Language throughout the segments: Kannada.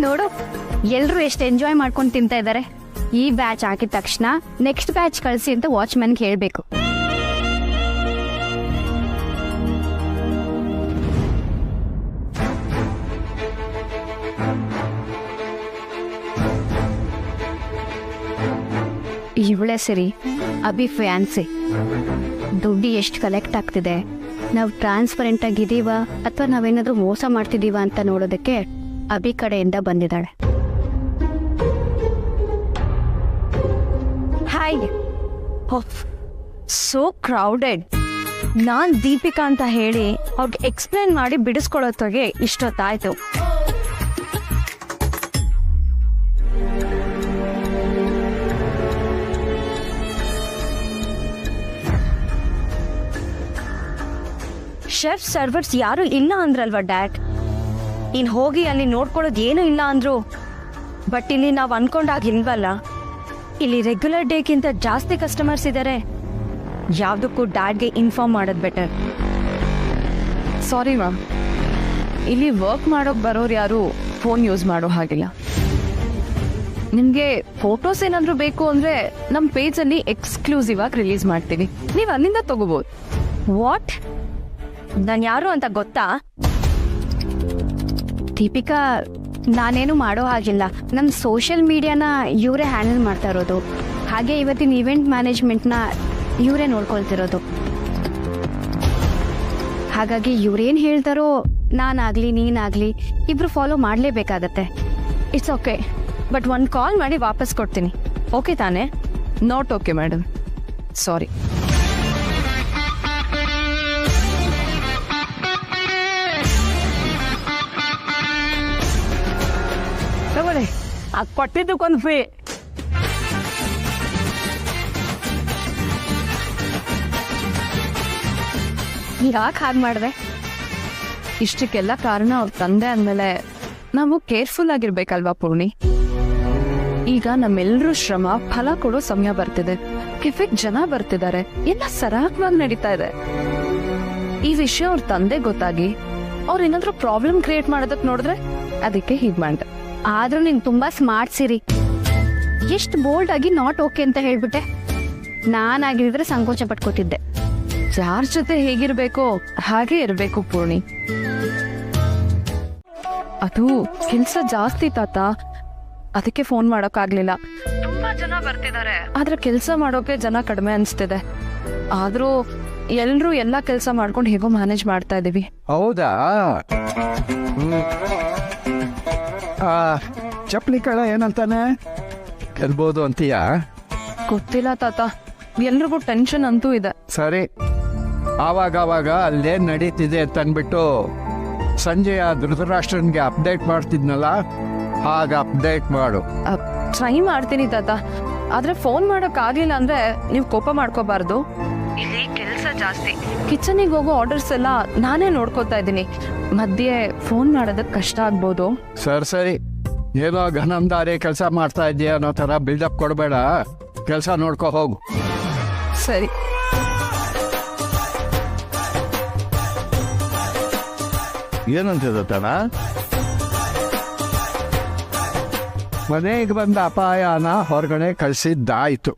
ನೋಡು ಎಲ್ರು ಎಷ್ಟು ಎಂಜಾಯ್ ಮಾಡ್ಕೊಂಡು ತಿಂತಾ ಇದ್ದಾರೆ. ಈ ಬ್ಯಾಚ್ ಹಾಕಿದ ತಕ್ಷಣ ನೆಕ್ಸ್ಟ್ ಬ್ಯಾಚ್ ಕಳಿಸಿ ಅಂತ ವಾಚ್ಮನ್ಗೆ ಹೇಳ್ಬೇಕು. ಇವಳೇ ಸರಿ, ಅಭಿ ಫ್ಯಾನ್ಸಿ. ದುಡ್ಡು ಎಷ್ಟು ಕಲೆಕ್ಟ್ ಆಗ್ತಿದೆ, ನಾವು ಟ್ರಾನ್ಸ್ಪರೆಂಟ್ ಆಗಿದ್ದೀವ ಅಥವಾ ನಾವೇನಾದ್ರೂ ಮೋಸ ಮಾಡ್ತಿದ್ದೀವ ಅಂತ ನೋಡೋದಕ್ಕೆ ಅಭಿ ಕಡೆಯಿಂದ ಬಂದಿದ್ದಾಳೆ. ಹಾಯ್. So crowded. ನಾನ್ ದೀಪಿಕಾ ಅಂತ ಹೇಳಿ ಅವ್ರಿಗೆ ಎಕ್ಸ್ಪ್ಲೇನ್ ಮಾಡಿ ಬಿಡಿಸ್ಕೊಳ್ಳೋತ್ತಗೆ ಇಷ್ಟೊತ್ತಾಯ್ತು. ಶೆಫ್ ಸರ್ವರ್ಸ್ ಯಾರು ಇಲ್ಲ ಅಂದ್ರಲ್ವಾ ಡ್ಯಾಡ್. ಇನ್ ಹೋಗಿ ಅಲ್ಲಿ ನೋಡ್ಕೊಳ್ಳೋದು ಏನೂ ಇಲ್ಲ ಅಂದ್ರು. ಬಟ್ ಇಲ್ಲಿ ನಾವು ಅನ್ಕೊಂಡಾಗಿಲ್ವಲ್ಲ, ಇಲ್ಲಿ ರೆಗ್ಯುಲರ್ ಡೇಗಿಂತ ಜಾಸ್ತಿ ಕಸ್ಟಮರ್ಸ್ ಇದ್ದಾರೆ. ಯಾವುದಕ್ಕೂ ಡ್ಯಾಡ್ಗೆ ಇನ್ಫಾರ್ಮ್ ಮಾಡೋದು ಬೆಟರ್. ಸಾರಿ ಮ್ಯಾಮ್, ಇಲ್ಲಿ ವರ್ಕ್ ಮಾಡೋಕೆ ಬರೋರು ಯಾರು ಫೋನ್ ಯೂಸ್ ಮಾಡೋ ಹಾಗಿಲ್ಲ. ನಿಮಗೆ ಫೋಟೋಸ್ ಏನಾದರೂ ಬೇಕು ಅಂದರೆ ನಮ್ಮ ಪೇಜಲ್ಲಿ ಎಕ್ಸ್ಕ್ಲೂಸಿವ್ ಆಗಿ ರಿಲೀಸ್ ಮಾಡ್ತೀವಿ, ನೀವು ಅಲ್ಲಿಂದ ತಗೋಬೋದು. ವಾಟ್? ನಾನು ಯಾರು ಅಂತ ಗೊತ್ತಾ? ದೀಪಿಕಾ, ನಾನೇನು ಮಾಡೋ ಹಾಗಿಲ್ಲ. ನಮ್ಮ ಸೋಷಿಯಲ್ ಮೀಡಿಯಾನ ಇವರೇ ಹ್ಯಾಂಡಲ್ ಮಾಡ್ತಾ ಇರೋದು. ಹಾಗೆ ಇವತ್ತಿನ ಇವೆಂಟ್ ಮ್ಯಾನೇಜ್ಮೆಂಟ್ನ ಇವರೇ ನೋಡ್ಕೊಳ್ತಿರೋದು. ಹಾಗಾಗಿ ಇವ್ರೇನು ಹೇಳ್ತಾರೋ ನಾನಾಗಲಿ ನೀನಾಗಲಿ ಇಬ್ರು ಫಾಲೋ ಮಾಡಲೇಬೇಕಾಗತ್ತೆ. ಇಟ್ಸ್ ಓಕೆ, ಬಟ್ ಒಂದು ಕಾಲ್ ಮಾಡಿ ವಾಪಸ್ ಕೊಡ್ತೀನಿ. ಓಕೆ ತಾನೇ? ನಾಟ್ ಓಕೆ ಮೇಡಮ್, ಸಾರಿ. ತಗೊಳ್ಳಿ, ಅದು ಕೊಟ್ಟಿದ್ದಕ್ಕೊಂದು ಫೀ. ಯಾಕೆ ಹಾಗೆ ಮಾಡಿದೆ? ಇಷ್ಟಕ್ಕೆಲ್ಲ ಕಾರಣ ಅವ್ರ ತಂದೆ ಅಂದಮೇಲೆ ನಾವು ಕೇರ್ಫುಲ್ ಆಗಿರ್ಬೇಕಲ್ವಾ ಪೂರ್ಣಿ. ಈಗ ನಮ್ಮೆಲ್ಲರೂ ಶ್ರಮ ಫಲ ಕೊಡೋ ಸಮಯ ಬರ್ತಿದೆ. ಕೆಫೆಗೆ ಜನ ಬರ್ತಿದ್ದಾರೆ, ಎಲ್ಲ ಸರಾಗವಾಗಿ ನಡೀತಾ ಇದೆ. ಈ ವಿಷಯ ಅವ್ರ ತಂದೆ ಗೊತ್ತಾಗಿ ಅವ್ರು ಏನಾದ್ರೂ ಪ್ರಾಬ್ಲಮ್ ಕ್ರಿಯೇಟ್ ಮಾಡೋದಕ್ಕೆ ನೋಡಿದ್ರೆ ಅದಕ್ಕೆ ಹೀಗೆ ಮಾಡ್ದೆ. ಆದ್ರೂ ನೀನು ತುಂಬಾ ಸ್ಮಾರ್ಟ್ ಸಿರಿ. ಎಷ್ಟು ಬೋಲ್ಡ್ ಆಗಿ ನಾಟ್ ಓಕೆ ಅಂತ ಹೇಳ್ಬಿಟ್ಟೆ. ನಾನಾಗಿದ್ರೆ ಸಂಕೋಚ ಪಟ್ಕೊತಿದ್ದೆ. ಯಾರ ಜೊತೆ ಹೇಗಿರ್ಬೇಕೋ ಹಾಗೆ ಇರಬೇಕು ಪೂರ್ಣಿ. ಅದು ಕೆಲ್ಸ ಜಾಸ್ತಿ ತಾತ, ಅದಕ್ಕೆ ಫೋನ್ ಮಾಡೋಕ್ಕಾಗ್ಲಿಲ್ಲ. ತುಂಬಾ ಜನ ಬರ್ತಿದ್ದಾರೆ, ಆದ್ರೆ ಕೆಲಸ ಮಾಡೋಕೆ ಜನ ಕಡಿಮೆ ಅನ್ಸ್ತಿದೆ. ಆದ್ರೂ ಎಲ್ರೂ ಎಲ್ಲ ಕೆಲಸ ಮಾಡ್ಕೊಂಡು ಹೇಗೋ ಮ್ಯಾನೇಜ್ ಮಾಡ್ತಾ ಇದೀವಿ. ಹೌದಾ? ಚಪ್ಪಲಿ ಕಳ ಏನಂತಾನೆ ಗೆಲ್ಬೋದು ಅಂತೀಯಾ? ಗೊತ್ತಿಲ್ಲ ತಾತ, ಎಲ್ರಿಗೂ ಟೆನ್ಷನ್ ಅಂತೂ ಇದೆ. ಸರಿ, ಆವಾಗ ಅಲ್ಲೇನ್ ನಡೀತಿದೆ ಅಂತ ಅಂದ್ಬಿಟ್ಟು ಸಂಜೆಯ ಧೃತರಾಷ್ಟ್ರನ್ಗೆ ಅಪ್ಡೇಟ್ ಮಾಡ್ತಿದ್ನಲ್ಲ, ಹಾಗ ಅಪ್ಡೇಟ್ ಮಾಡು. ಟ್ರೈ ಮಾಡ್ತೀನಿ ತಾತ, ಆದ್ರೆ ಫೋನ್ ಮಾಡೋಕ್ ಆಗ್ಲಿಲ್ಲ ಅಂದ್ರೆ ನೀವು ಕೋಪ ಮಾಡ್ಕೋಬಾರ್ದು. ಇಲ್ಲಿ ಕೆಲಸ ಜಾಸ್ತಿ, ಕಿಚನಿಗೆ ಹೋಗೋ ಆರ್ಡರ್ಸ್ ಎಲ್ಲ ನಾನೇ ನೋಡ್ಕೋತಾ ಇದ್ದೀನಿ. ಮಧ್ಯೆ ಫೋನ್ ಮಾಡೋದಕ್ಕೆ ಕಷ್ಟ ಆಗ್ಬೋದು. ಸರಿ, ಏನೋ ಘನಂದಾರಿ ಕೆಲಸ ಮಾಡ್ತಾ ಇದೆಯಾ ಅನ್ನೋ ಥರ ಬಿಲ್ಡಪ್ ಕೊಡಬೇಡ, ಕೆಲಸ ನೋಡ್ಕೊ ಹೋಗು. ಸರಿ. ಏನಂತಿದತ್ತಣ್ಣ? ಮನೆಗೆ ಬಂದ ಅಪಾಯನ ಹೊರಗಡೆ ಕಳಿಸಿದ್ದಾಯ್ತು.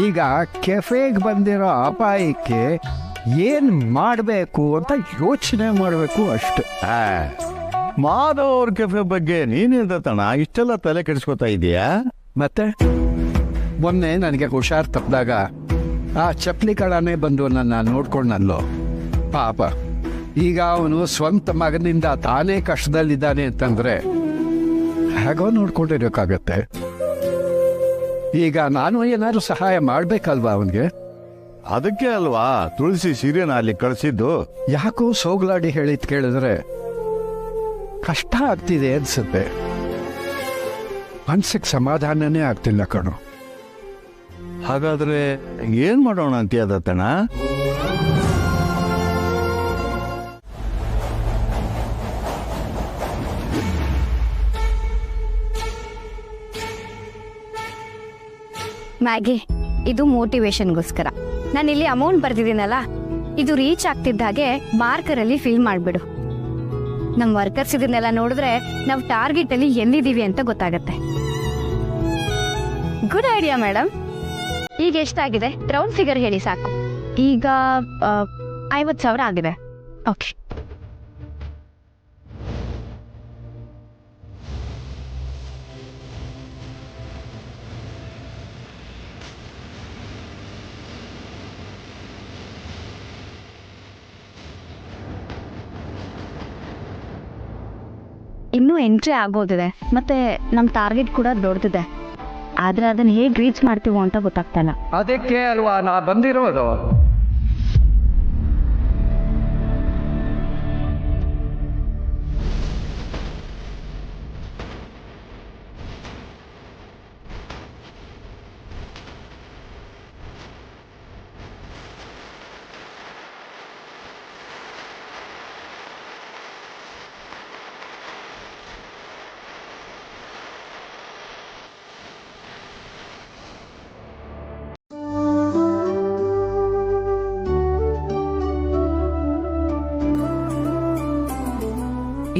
ಈಗ ಕೆಫೆಗೆ ಬಂದಿರೋ ಅಪಾಯಕ್ಕೆ ಏನ್ ಮಾಡಬೇಕು ಅಂತ ಯೋಚನೆ ಮಾಡಬೇಕು ಅಷ್ಟು. ಮಾಧವ್ ಅವ್ರ ಕೆಫೆ ಬಗ್ಗೆ ನೀನಿರ್ತಣ ಇಷ್ಟೆಲ್ಲ ತಲೆ ಕೆಡಿಸ್ಕೊತಾ ಇದೀಯಾ? ಮತ್ತೆ ಮೊನ್ನೆ ನನಗೆ ಹುಷಾರ್ ತಪ್ಪಿದಾಗ ಆ ಚಪ್ಪಲಿ ಕಳನೇ ಬಂದು ನನ್ನ ನೋಡ್ಕೊಂಡಲ್ಲೋ ಪಾಪ. ಈಗ ಅವನು ಸ್ವಂತ ಮಗನಿಂದ ತಾನೇ ಕಷ್ಟದಲ್ಲಿದ್ದಾನೆ ಅಂತಂದ್ರೆ ಹೇಗೋ ನೋಡ್ಕೊಂಡಿರೋಕ್ಕಾಗತ್ತೆ. ಈಗ ನಾನು ಏನಾದ್ರು ಸಹಾಯ ಮಾಡ್ಬೇಕಲ್ವಾ ಅವನಿಗೆ? ಅದಕ್ಕೆ ಅಲ್ವಾ ತುಳಸಿ ಸೀರೆನ ಅಲ್ಲಿ ಕಳಿಸಿದ್ದು. ಯಾಕೋ ಸೋಗ್ಲಾಡಿ ಹೇಳಿದ್ ಕೇಳಿದ್ರೆ ಕಷ್ಟ ಆಗ್ತಿದೆ ಅನ್ಸುತ್ತೆ. ಮನ್ಸಿಗೆ ಸಮಾಧಾನನೇ ಆಗ್ತಿಲ್ಲ ಕಣು. ಹಾಗಾದ್ರೆ ಏನ್ ಮಾಡೋಣ ಅಂತೀಯದತ್ತಣ್ಣ? ಮ್ಯಾಗಿ, ಇದು ಮೋಟಿವೇಶನ್ಗೋಸ್ಕರ. ನಾನು ಇಲ್ಲಿ ಅಮೌಂಟ್ ಬರ್ದಿದ್ದೀನಲ್ಲ, ಇದು ರೀಚ್ ಆಗ್ತಿದ್ದ ಹಾಗೆ ಮಾರ್ಕರಲ್ಲಿ ಫಿಲ್ ಮಾಡಿಬಿಡು. ನಮ್ಮ ವರ್ಕರ್ಸ್ ಇದನ್ನೆಲ್ಲ ನೋಡಿದ್ರೆ ನಾವು ಟಾರ್ಗೆಟ್ ಅಲ್ಲಿ ಎಲ್ಲಿದ್ದೀವಿ ಅಂತ ಗೊತ್ತಾಗತ್ತೆ. Good idea madam. ಈಗ ಎಷ್ಟಾಗಿದೆ? ರೌಂಡ್ ಫಿಗರ್ ಹೇಳಿ ಸಾಕು. ಈಗ 50,000 ಆಗಿದೆ. ಓಕೆ. ಇನ್ನೂ ಎಂಟ್ರಿ ಆಗೋದಿದೆ, ಮತ್ತೆ ನಮ್ಮ ಟಾರ್ಗೆಟ್ ಕೂಡ ದೊಡ್ಡದಿದೆ. ಆದ್ರೆ ಅದನ್ನ ಹೇಗೆ ರೀಚ್ ಮಾಡ್ತೀವೋ ಅಂತ ಗೊತ್ತಾಗ್ತಾ ಇಲ್ಲ. ಅದಕ್ಕೆ ಅಲ್ವಾ ನಾ ಬಂದಿರೋದು.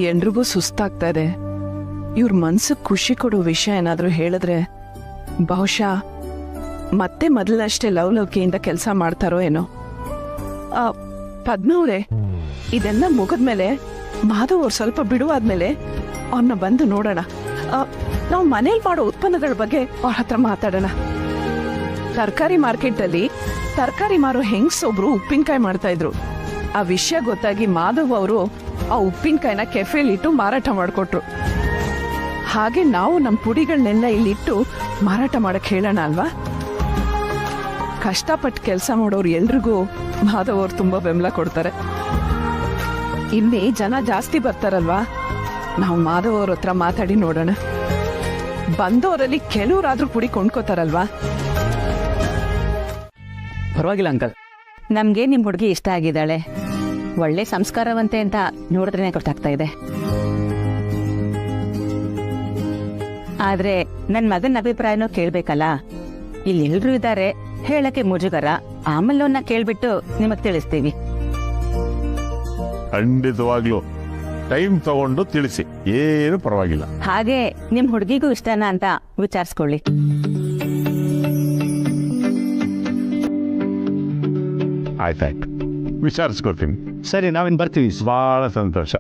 ಎಲ್ರಿಗೂ ಸುಸ್ತಾಗ್ತಾ ಇದೆ. ಇವ್ರ ಮನ್ಸಿಗೆ ಖುಷಿ ಕೊಡೋ ವಿಷಯ ಏನಾದರೂ ಹೇಳಿದ್ರೆ ಬಹುಶಃ ಮತ್ತೆ ಮೊದಲಷ್ಟೇ ಲವಲವಿಕೆಯಿಂದ ಕೆಲಸ ಮಾಡ್ತಾರೋ ಏನೋ. ಪದ್ಮವ್ರೆ, ಇದೆಲ್ಲ ಮುಗಿದ್ಮೇಲೆ ಮಾಧವ್ ಅವ್ರು ಸ್ವಲ್ಪ ಬಿಡುವಾದ್ಮೇಲೆ ಅವ್ರನ್ನ ಬಂದು ನೋಡೋಣ. ನಾವು ಮನೇಲಿ ಮಾಡೋ ಉತ್ಪನ್ನಗಳ ಬಗ್ಗೆ ಅವ್ರ ಹತ್ರ ಮಾತಾಡೋಣ. ತರಕಾರಿ ಮಾರ್ಕೆಟಲ್ಲಿ ತರಕಾರಿ ಮಾರೋ ಹೆಂಗ್ಸೊಬ್ರು ಉಪ್ಪಿನಕಾಯಿ ಮಾಡ್ತಾ ಇದ್ರು. ಆ ವಿಷಯ ಗೊತ್ತಾಗಿ ಮಾಧವ್ ಅವರು ಆ ಉಪ್ಪಿನಕಾಯಿನ ಕೆಫೆಲಿಟ್ಟು ಮಾರಾಟ ಮಾಡಿಕೊಟ್ರು. ಹಾಗೆ ನಾವು ನಮ್ಮ ಪುಡಿಗಳನ್ನೆಲ್ಲ ಇಲ್ಲಿಟ್ಟು ಮಾರಾಟ ಮಾಡಕ್ ಹೇಳೋಣ ಅಲ್ವಾ? ಕಷ್ಟಪಟ್ಟು ಕೆಲಸ ಮಾಡೋರು ಎಲ್ರಿಗೂ ಮಾಧವ್ ಅವ್ರು ತುಂಬಾ ಬೆಂಬಲ ಕೊಡ್ತಾರೆ. ಇಲ್ಲಿ ಜನ ಜಾಸ್ತಿ ಬರ್ತಾರಲ್ವಾ, ನಾವು ಮಾಧವ್ ಅವ್ರ ಹತ್ರ ಮಾತಾಡಿ ನೋಡೋಣ. ಬಂದವರಲ್ಲಿ ಕೆಲವರಾದ್ರೂ ಪುಡಿ ಕೊಂಡ್ಕೋತಾರಲ್ವಾ? ಪರವಾಗಿಲ್ಲ ಅಂಕಲ್, ನಮ್ಗೆ ನಿಮ್ ಹುಡುಗಿ ಇಷ್ಟ ಆಗಿದ್ದಾಳೆ. ಒಳ್ಳೆ ಸಂಸ್ಕಾರವಂತೆ ಅಂತ ನೋಡಿದ್ರೇನೆ ಗೊತ್ತಾಗ್ತಾ ಇದೆ. ಆದ್ರೆ ನನ್ ಮಗನ ಅಭಿಪ್ರಾಯನೂ ಕೇಳ್ಬೇಕಲ್ಲ. ಇಲ್ಲಿ ಎಲ್ರು ಇದ್ದಾರೆ, ಹೇಳಕ್ಕೆ ಮುಜುಗರ. ಆಮೇಲೆ ಅವನ್ನ ಕೇಳ್ಬಿಟ್ಟು ನಿಮಗ್ ತಿಳಿಸ್ತೀವಿ. ಖಂಡಿತವಾಗ್ಲೂ ಟೈಮ್ ತಗೊಂಡು ತಿಳಿಸಿ, ಏನು ಪರವಾಗಿಲ್ಲ. ಹಾಗೆ ನಿಮ್ ಹುಡುಗಿಗೂ ಇಷ್ಟನಾ ಅಂತ ವಿಚಾರಿಸ್ಕೊಳ್ಳಿ. ಆಯ್ತಾಯ್ತು, ವಿಚಾರಿಸ್ಕೊಡ್ತೀನಿ. ಸರಿ, ನಾವಿನ್ ಬರ್ತೀವಿ. ಬಹಳ ಸಂತೋಷ.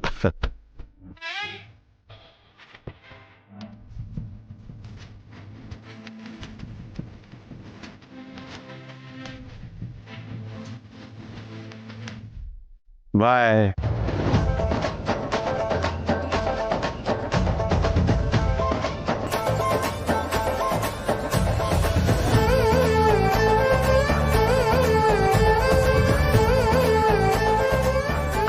ಬಾಯ್.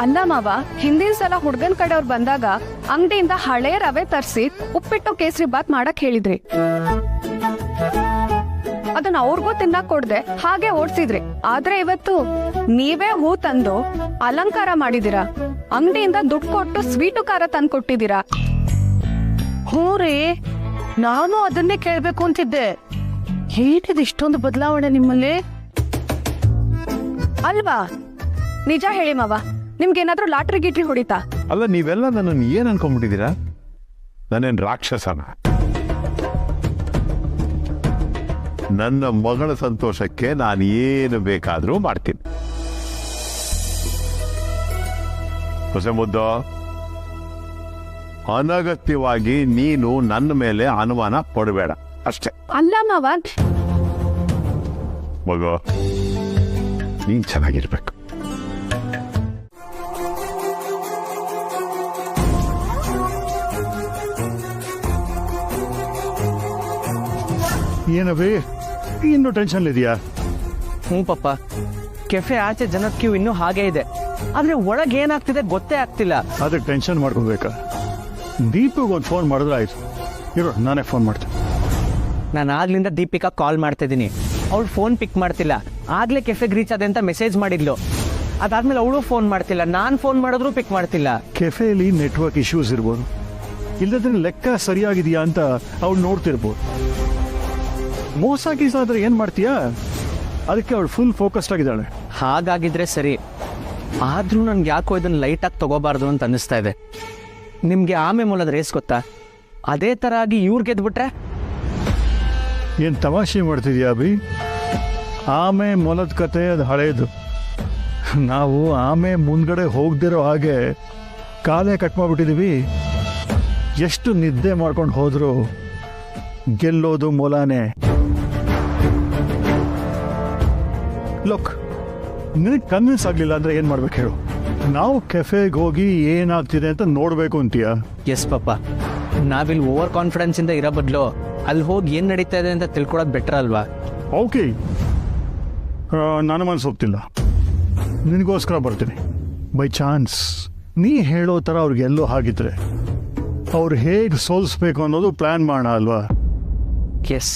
ಅಲ್ಲ ಮಾವ, ಹಿಂದಿನ ಸಲ ಹುಡ್ಗನ್ ಕಡೆಯವ್ರು ಬಂದಾಗ ಅಂಗಡಿಯಿಂದ ಹಳೆ ರವೆ ತರಿಸಿ ಉಪ್ಪಿಟ್ಟು ಕೇಸರಿ ಬಾತ್ ಮಾಡಕ್ ಹೇಳಿದ್ರಿ. ಅದನ್ನ ಅವ್ರಿಗೂ ತಿನ್ನಕ್ ಕೊಡ್ದೆ, ಹಾಗೆ ಓಡ್ಸಿದ್ರಿ. ಆದ್ರೆ ಇವತ್ತು ನೀವೇ ಹೂ ತಂದು ಅಲಂಕಾರ ಮಾಡಿದೀರಾ, ಅಂಗಡಿಯಿಂದ ದುಡ್ಡು ಕೊಟ್ಟು ಸ್ವೀಟು ಖಾರ ತಂದು ಕೊಟ್ಟಿದ್ದೀರಾ. ಹ್ಞೂ ರೀ, ನಾನು ಅದನ್ನೇ ಕೇಳ್ಬೇಕು ಅಂತಿದ್ದೆ. ಏನಿದೆ ಇಷ್ಟೊಂದು ಬದಲಾವಣೆ ನಿಮ್ಮಲ್ಲಿ? ಅಲ್ವಾ? ನಿಜ ಹೇಳಿ ಮಾವ, ನಿಮ್ಗೇನಾದ್ರೂ ಲಾಟ್ರಿ ಗೀಟ್ರಿ ಹೊಡಿತಾ? ಅಲ್ಲ, ನೀವೆಲ್ಲ ನನ್ನನ್ನು ಏನ್ ಅನ್ಕೊಂಡ್ಬಿಟ್ಟಿದ್ದೀರಾ? ನಾನೇನ್ ರಾಕ್ಷಸನ? ನನ್ನ ಮಗಳ ಸಂತೋಷಕ್ಕೆ ನಾನು ಏನು ಬೇಕಾದ್ರೂ ಮಾಡ್ತೀನಿ. ಹೊಸ ಮುದ್ದು, ಅನಗತ್ಯವಾಗಿ ನೀನು ನನ್ನ ಮೇಲೆ ಅನುಮಾನ ಪಡಬೇಡ ಅಷ್ಟೇ. ಅಲ್ಲ ಮಾವ, ಮಗು, ನೀನ್ ಚೆನ್ನಾಗಿರ್ಬೇಕು. ಏನವೇ ಇನ್ನು ಟೆನ್ಷನ್ ಇದೆಯಾ? ಹ್ಞೂ ಪಪ್ಪ, ಕೆಫೆ ಆಚೆ ಜನದ ಕ್ಯೂ ಇನ್ನೂ ಹಾಗೆ ಇದೆ. ಆದ್ರೆ ಒಳಗೆ ಏನಾಗ್ತಿದೆ ಗೊತ್ತೇ ಆಗ್ತಿಲ್ಲ. ಅದಕ್ಕೆ ಟೆನ್ಷನ್ ಮಾಡ್ಕೋಬೇಕಾ? ದೀಪಿಗೆ ಒಂದು ಫೋನ್ ಮಾಡಿದ್ರೆ ಆಯ್ತು. ಇರೋ, ನಾನೇ ಫೋನ್ ಮಾಡ್ತೀನಿ. ನಾನು ಆಗ್ಲಿಂದ ದೀಪಿಕಾ ಕಾಲ್ ಮಾಡ್ತಾ ಇದ್ದೀನಿ, ಅವಳು ಫೋನ್ ಪಿಕ್ ಮಾಡ್ತಿಲ್ಲ. ಆಗ್ಲೇ ಕೆಫೆಗೆ ರೀಚ್ ಆದೆ ಅಂತ ಮೆಸೇಜ್ ಮಾಡಿದ್ಲು. ಅದಾದ್ಮೇಲೆ ಅವಳು ಫೋನ್ ಮಾಡ್ತಿಲ್ಲ, ನಾನು ಫೋನ್ ಮಾಡಿದ್ರು ಪಿಕ್ ಮಾಡ್ತಿಲ್ಲ. ಕೆಫೆಯಲ್ಲಿ ನೆಟ್ವರ್ಕ್ ಇಶ್ಯೂಸ್ ಇರ್ಬೋದು, ಇಲ್ಲದ್ರೆ ಲೆಕ್ಕ ಸರಿಯಾಗಿದೆಯಾ ಅಂತ ಅವಳು ನೋಡ್ತಿರ್ಬೋದು. ಮೋಸ ಗೀಸ ಆದ್ರೆ ಏನ್ ಮಾಡ್ತೀಯಾ? ಅದಕ್ಕೆ ಅವಳು ಫುಲ್ ಫೋಕಸ್ಡ್ ಆಗಿದ್ದಾಳೆ. ಹಾಗಾಗಿದ್ರೆ ಸರಿ, ಆದ್ರೂ ನನ್ಗೆ ಯಾಕೋ ಇದನ್ನ ಲೈಟಾಗಿ ತಗೋಬಾರ್ದು ಅಂತ ಅನಿಸ್ತಾ ಇದೆ. ನಿಮಗೆ ಆಮೆ ಮೊಲದ ರೇಸ್ ಗೊತ್ತಾ? ಅದೇ ಥರ ಆಗಿ ಇವ್ರು ಗೆದ್ಬಿಟ್ರೆ? ಏನು ತಮಾಷೆ ಮಾಡ್ತಿದ್ಯಾ ಅಭಿ? ಆಮೆ ಮೊಲದ ಕತೆ ಅದು ಹಳೇದು. ನಾವು ಆಮೆ ಮುಂದ್ಗಡೆ ಹೋಗ್ದಿರೋ ಹಾಗೆ ಕಾಲೇ ಕಟ್ ಮಾಡಿಬಿಟ್ಟಿದ್ದೀವಿ. ಎಷ್ಟು ನಿದ್ದೆ ಮಾಡ್ಕೊಂಡು ಹೋದ್ರು ಗೆಲ್ಲೋದು ಮೊಲನೇ. ಲುಕ್, ನಿನಗೆ ಕನ್ವಿನ್ಸ್ ಆಗಲಿಲ್ಲ ಅಂದರೆ ಏನು ಮಾಡ್ಬೇಕು ಹೇಳು? ನಾವು ಕೆಫೆಗೆ ಹೋಗಿ ಏನಾಗ್ತಿದೆ ಅಂತ ನೋಡಬೇಕು ಅಂತೀಯ? ಎಸ್ ಪಾಪ, ನಾವಿಲ್ಲಿ ಓವರ್ ಕಾನ್ಫಿಡೆನ್ಸಿಂದ ಇರೋ ಬದಲು ಅಲ್ಲಿ ಹೋಗಿ ಏನು ನಡೀತಾ ಇದೆ ಅಂತ ತಿಳ್ಕೊಳ್ಳೋದು ಬೆಟರ್ ಅಲ್ವಾ? ಓಕೆ, ನನ್ನ ಮನಸ್ಸು ಒಪ್ತಿಲ್ಲ. ನಿನಗೋಸ್ಕರ ಬರ್ತೀನಿ. ಬೈ ಚಾನ್ಸ್ ನೀ ಹೇಳೋ ಥರ ಅವ್ರಿಗೆಲ್ಲೋ ಆಗಿದ್ರೆ ಅವ್ರು ಹೇಗೆ ಸೋಲಿಸ್ಬೇಕು ಅನ್ನೋದು ಪ್ಲ್ಯಾನ್ ಮಾಡೋಣ ಅಲ್ವಾ? ಎಸ್.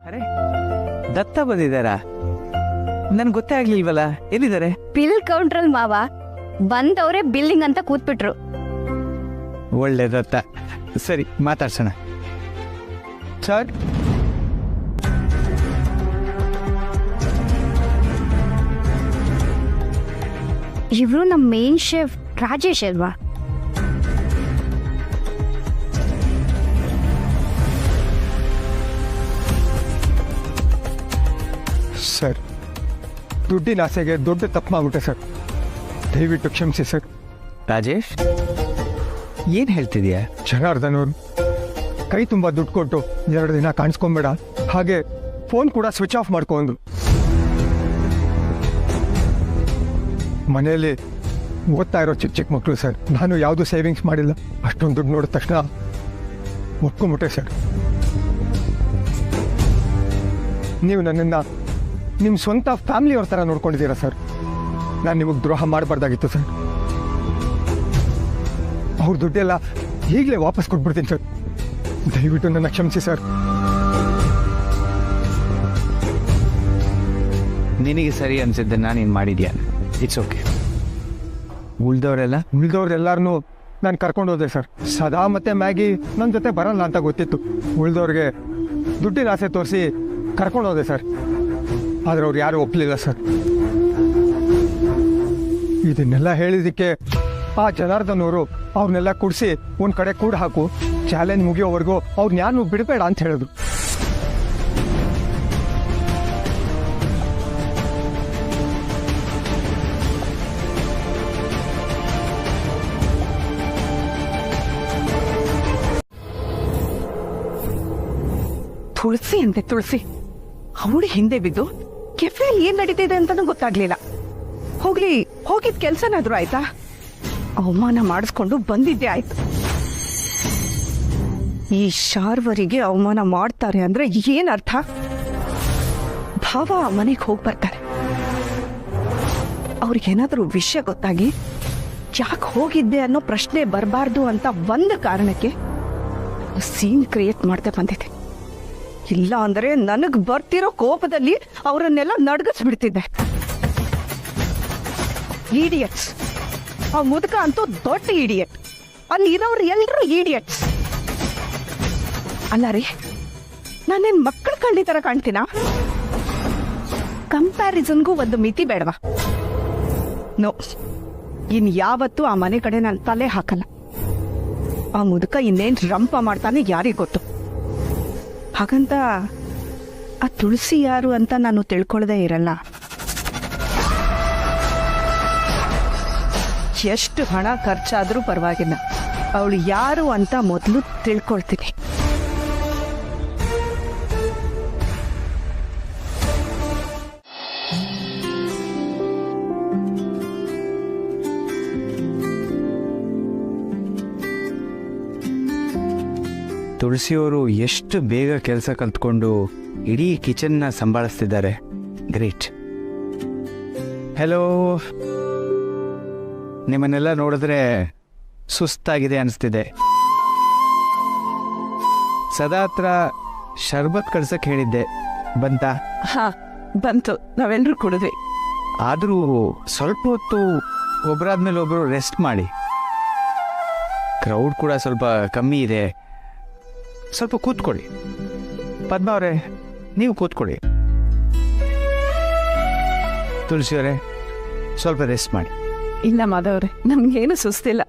ಅರೆ, ದತ್ತ ಬಂದಿದ್ದಾರಾ? ನನ್ಗೆ ಗೊತ್ತೇ ಆಗ್ಲಿಲ್ವಲ್ಲ, ಎಲ್ಲಿದ್ದಾರೆ? ಬಿಲ್ ಕೌಂಟ್ರಲ್ ಮಾವ ಬಂದವರೇ ಬಿಲ್ಲಿಂಗ್ ಅಂತ ಕೂತ್ಬಿಟ್ರು. ಒಳ್ಳೆ ದತ್ತ. ಸರಿ, ಮಾತಾಡ್ಸೋಣ. ಸರ್, ಇವರು ನಮ್ಮ ಮೇನ್ ಶೆಫ್ ರಾಜೇಶ್ ಅಲ್ವಾ? ಸರ್, ದುಡ್ಡಿನ ಆಸೆಗೆ ದೊಡ್ಡ ತಪ್ಪು ಮಾಡ್ಬಿಟ್ಟೆ ಸರ್. ದಯವಿಟ್ಟು ಕ್ಷಮಿಸಿ ಸರ್. ರಾಜೇಶ್, ಏನು ಹೇಳ್ತಿದ್ಯಾ? ಜನಾರ್ದನ್ ಅವರು ಕೈ ತುಂಬ ದುಡ್ಡು ಕೊಟ್ಟು 2 ದಿನ ಕಾಣಿಸ್ಕೊಂಬೇಡ, ಹಾಗೆ ಫೋನ್ ಕೂಡ ಸ್ವಿಚ್ ಆಫ್ ಮಾಡ್ಕೊಂಡು. ಮನೆಯಲ್ಲಿ ಓದ್ತಾ ಇರೋ ಚಿಕ್ಕ ಚಿಕ್ಕ ಮಕ್ಕಳು ಸರ್. ನಾನು ಯಾವುದು ಸೇವಿಂಗ್ಸ್ ಮಾಡಿಲ್ಲ. ಅಷ್ಟೊಂದು ದುಡ್ಡು ನೋಡಿದ ತಕ್ಷಣ ಒಪ್ಕೊಂಬಿಟ್ಟೆ ಸರ್. ನೀವು ನನ್ನನ್ನು ನಿಮ್ಮ ಸ್ವಂತ ಫ್ಯಾಮಿಲಿಯವ್ರ ಥರ ನೋಡ್ಕೊಂಡಿದ್ದೀರಾ ಸರ್. ನಾನು ನಿಮಗೆ ದ್ರೋಹ ಮಾಡಬಾರ್ದಾಗಿತ್ತು ಸರ್. ಅವ್ರ ದುಡ್ಡೆಲ್ಲ ಈಗಲೇ ವಾಪಸ್ ಕೊಟ್ಬಿಡ್ತೀನಿ ಸರ್. ದಯವಿಟ್ಟು ನನ್ನ ಕ್ಷಮಿಸಿ ಸರ್. ನಿನಗೆ ಸರಿ ಅನ್ಸಿದ್ದನ್ನ ನೀನು ಮಾಡಿದ್ಯಾ? It's okay. ಉಳಿದವ್ರೆಲ್ಲರನ್ನೂ ನಾನು ಕರ್ಕೊಂಡು ಹೋದೆ ಸರ್. ಸದಾ ಮತ್ತೆ ಮ್ಯಾಗಿ ನನ್ನ ಜೊತೆ ಬರಲ್ಲ ಅಂತ ಗೊತ್ತಿತ್ತು. ಉಳಿದವ್ರಿಗೆ ದುಡ್ಡಿನ ಆಸೆ ತೋರಿಸಿ ಕರ್ಕೊಂಡು ಹೋದೆ ಸರ್. ಆದರೆ ಅವ್ರು ಯಾರೂ ಒಪ್ಪಲಿಲ್ಲ ಸರ್. ಇದನ್ನೆಲ್ಲ ಹೇಳಿದ್ದಕ್ಕೆ ಆ ಜನಾರ್ದನ್ ಅವರು ಅವ್ರನ್ನೆಲ್ಲ ಕೂಡಿಸಿ ಒಂದು ಕಡೆ ಕೂಡ ಹಾಕು, ಚಾಲೆಂಜ್ ಮುಗಿಯೋವರೆಗೂ ಅವ್ರನ್ನ ಯಾರು ಬಿಡಬೇಡ ಅಂತ ಹೇಳಿದ್ರು. ತುಳಸಿ ಅಂತೆ ತುಳಸಿ, ಅವಳು ಹಿಂದೆ ಬಿದ್ದು ಕೆಫೆಯಲ್ಲಿ ಏನ್ ನಡೀತಿದೆ ಅಂತಾನೂ ಗೊತ್ತಾಗ್ಲಿಲ್ಲ. ಹೋಗಿದ್ ಕೆಲ್ಸನಾದ್ರೂ ಆಯ್ತಾ? ಅವಮಾನ ಮಾಡಿಸ್ಕೊಂಡು ಬಂದಿದ್ದೆ ಆಯ್ತು. ಈ ಶಾರ್ವರಿಗೆ ಅವಮಾನ ಮಾಡ್ತಾರೆ ಅಂದ್ರೆ ಏನ್ ಅರ್ಥ? ಭಾವ ಮನೆಗೆ ಹೋಗಿ ಬರ್ತಾರೆ. ಅವ್ರಿಗೇನಾದ್ರೂ ವಿಷಯ ಗೊತ್ತಾಗಿ ಯಾಕೆ ಹೋಗಿದ್ದೆ ಅನ್ನೋ ಪ್ರಶ್ನೆ ಬರಬಾರ್ದು ಅಂತ ಒಂದು ಕಾರಣಕ್ಕೆ ಸೀನ್ ಕ್ರಿಯೇಟ್ ಮಾಡ್ದೆ ಬಂದಿದ್ದೆ. ಇಲ್ಲ ಅಂದ್ರೆ ನನಗ್ ಬರ್ತಿರೋ ಕೋಪದಲ್ಲಿ ಅವರನ್ನೆಲ್ಲ ನಡ್ಗಿಸ್ಬಿಡ್ತಿದ್ದೆ. ಈಡಿಯಟ್ಸ್. ಆ ಮುದುಕ ಅಂತೂ ದೊಡ್ಡ ಈಡಿಯಟ್. ಅಲ್ಲಿ ಇರೋರು ಎಲ್ರು ಈಡಿಯಟ್ಸ್. ಅಲ್ಲ ರೀ, ನಾನೇನ್ ಮಕ್ಕಳ ಕಳ್ಳಿ ತರ ಕಾಣ್ತೀನ? ಕಂಪ್ಯಾರಿಸನ್ಗೂ ಒಂದು ಮಿತಿ ಬೇಡವಾ? ನೋ, ಇನ್ ಯಾವತ್ತೂ ಆ ಮನೆ ಕಡೆ ನಾನು ತಲೆ ಹಾಕಲ್ಲ. ಆ ಮುದುಕ ಇನ್ನೇನ್ ರಂಪ ಮಾಡ್ತಾನೆ ಯಾರಿಗ್ ಗೊತ್ತು. ಹಾಗಂತ ಆ ತುಳಸಿ ಯಾರು ಅಂತ ನಾನು ತಿಳ್ಕೊಳ್ಳದೆ ಇರಲ್ಲ. ಎಷ್ಟು ಹಣ ಖರ್ಚಾದ್ರೂ ಪರವಾಗಿಲ್ಲ, ಅವಳು ಯಾರು ಅಂತ ಮೊದಲು ತಿಳ್ಕೊಳ್ತೀನಿ. ತುಳಸಿಯವರು ಎಷ್ಟು ಬೇಗ ಕೆಲಸ ಕಲ್ತ್ಕೊಂಡು ಇಡೀ ಕಿಚನ್ನ ಸಂಭಾಳಿಸ್ತಿದ್ದಾರೆ. ಗ್ರೇಟ್. ಹೆಲೋ. ನಿಮ್ಮನ್ನೆಲ್ಲ ನೋಡಿದ್ರೆ ಸುಸ್ತಾಗಿದೆ ಅನಿಸ್ತಿದೆ. ಸದಾ ಹತ್ರ ಶರ್ಬತ್ ಕಳ್ಸಕ್ಕೆ ಹೇಳಿದ್ದೆ, ಬಂತಾ? ಹಾ, ಬಂತು. ನಾವೆಲ್ಲರೂ ಕುಡಿದ್ವಿ. ಆದರೂ ಸ್ವಲ್ಪ ಹೊತ್ತು ಒಬ್ಬರಾದ್ಮೇಲೆ ಒಬ್ಬರು ರೆಸ್ಟ್ ಮಾಡಿ. ಕ್ರೌಡ್ ಕೂಡ ಸ್ವಲ್ಪ ಕಮ್ಮಿ ಇದೆ. ಸ್ವಲ್ಪ ಕೂತ್ಕೊಳ್ಳಿ. ಪದ್ಮ ಅವರೇ, ನೀವು ಕೂತ್ಕೊಳ್ಳಿ. ತುಳಸಿಯವರೇ, ಸ್ವಲ್ಪ ರೆಸ್ಟ್ ಮಾಡಿ. ಇಲ್ಲ ಮಾಧವ್ರೆ, ನಮ್ಗೇನು ಸುಸ್ತಿಲ್ಲ.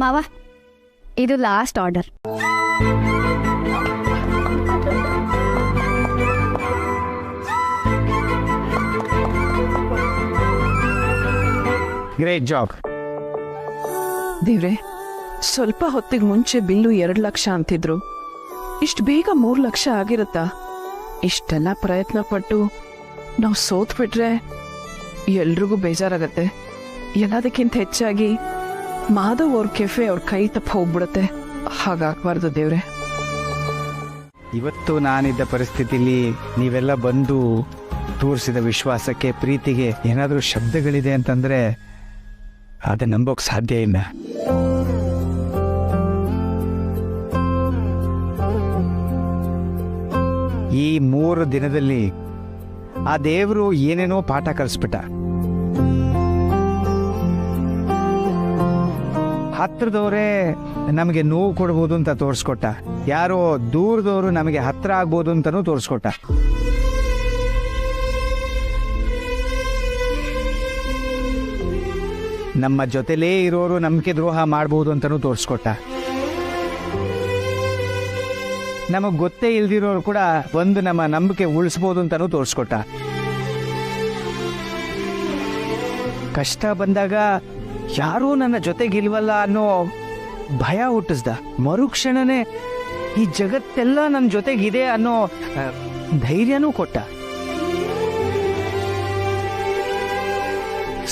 ಮಾವ, ಇದು ಲಾಸ್ಟ್ ಆರ್ಡರ್. Great job. ದೇವ್ರೆ, ಸ್ವಲ್ಪ ಹೊತ್ತಿಗೆ ಮುಂಚೆ ಬಿಲ್ಲು 2 ಲಕ್ಷ ಅಂತಿದ್ರು. ಇಷ್ಟು ಬೇಗ 3 ಲಕ್ಷ ಆಗಿರುತ್ತಾ? ಇಷ್ಟೆಲ್ಲ ಪ್ರಯತ್ನ ಪಟ್ಟು ನಾವು ಸೋತ್ ಬಿಟ್ರೆ ಎಲ್ರಿಗೂ ಬೇಜಾರಾಗತ್ತೆ. ಎಲ್ಲದಕ್ಕಿಂತ ಹೆಚ್ಚಾಗಿ ಮಾಧವ್ ಅವ್ರ ಕೆಫೆ ಅವ್ರ ಕೈ ತಪ್ಪ ಹೋಗ್ಬಿಡುತ್ತೆ. ಹಾಗಾಗ್ಬಾರ್ದು ದೇವ್ರೆ. ಇವತ್ತು ನಾನಿದ್ದ ಪರಿಸ್ಥಿತಿಲಿ ನೀವೆಲ್ಲ ಬಂದು ತೋರಿಸಿದ ವಿಶ್ವಾಸಕ್ಕೆ, ಪ್ರೀತಿಗೆ ಏನಾದರೂ ಶಬ್ದಗಳಿದೆ ಅಂತಂದ್ರೆ ಅದನ್ನ ನಂಬೋಕ್ ಸಾಧ್ಯ ಇಲ್ಲ. ಈ 3 ದಿನದಲ್ಲಿ ಆ ದೇವರು ಏನೇನೋ ಪಾಠ ಕಲಿಸ್ಬಿಟ್ಟ. ಹತ್ರದವರೇ ನಮಗೆ ನೋವು ಕೊಡ್ಬೋದು ಅಂತ ತೋರಿಸ್ಕೊಟ್ಟ. ಯಾರೋ ದೂರದವರು ನಮಗೆ ಹತ್ರ ಆಗ್ಬೋದು ಅಂತನೂ ತೋರಿಸ್ಕೊಟ್ಟ. ನಮ್ಮ ಜೊತೆಲೇ ಇರೋರು ನಂಬಿಕೆ ದ್ರೋಹ ಮಾಡ್ಬೋದು ಅಂತನೂ ತೋರಿಸ್ಕೊಟ್ಟ. ನಮಗೆ ಗೊತ್ತೇ ಇಲ್ದಿರೋರು ಕೂಡ ಒಂದು ನಮ್ಮ ನಂಬಿಕೆ ಉಳಿಸ್ಬೋದು ಅಂತನೂ ತೋರಿಸ್ಕೊಟ್ಟ. ಕಷ್ಟ ಬಂದಾಗ ಯಾರೂ ನನ್ನ ಜೊತೆಗಿಲ್ವಲ್ಲ ಅನ್ನೋ ಭಯ ಹುಟ್ಟಿಸ್ದ. ಮರುಕ್ಷಣನೇ ಈ ಜಗತ್ತೆಲ್ಲ ನನ್ನ ಜೊತೆಗಿದೆ ಅನ್ನೋ ಧೈರ್ಯನೂ ಕೊಟ್ಟ.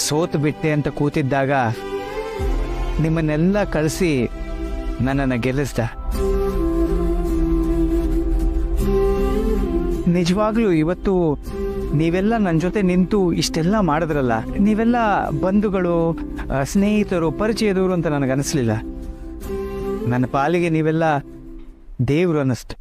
ಸೋತು ಬಿಟ್ಟೆ ಅಂತ ಕೂತಿದ್ದಾಗ ನಿಮ್ಮನ್ನೆಲ್ಲ ಕಳಿಸಿ ನನ್ನನ್ನು ಗೆಲ್ಲಿಸ್ದ. ನಿಜವಾಗ್ಲೂ ಇವತ್ತು ನೀವೆಲ್ಲ ನನ್ನ ಜೊತೆ ನಿಂತು ಇಷ್ಟೆಲ್ಲ ಮಾಡಿದ್ರಲ್ಲ, ನೀವೆಲ್ಲ ಬಂಧುಗಳು, ಸ್ನೇಹಿತರು, ಪರಿಚಯದವರು ಅಂತ ನನಗನ್ನಿಸ್ಲಿಲ್ಲ. ನನ್ನ ಪಾಲಿಗೆ ನೀವೆಲ್ಲ ದೇವರು ಅನ್ನಿಸ್ತು.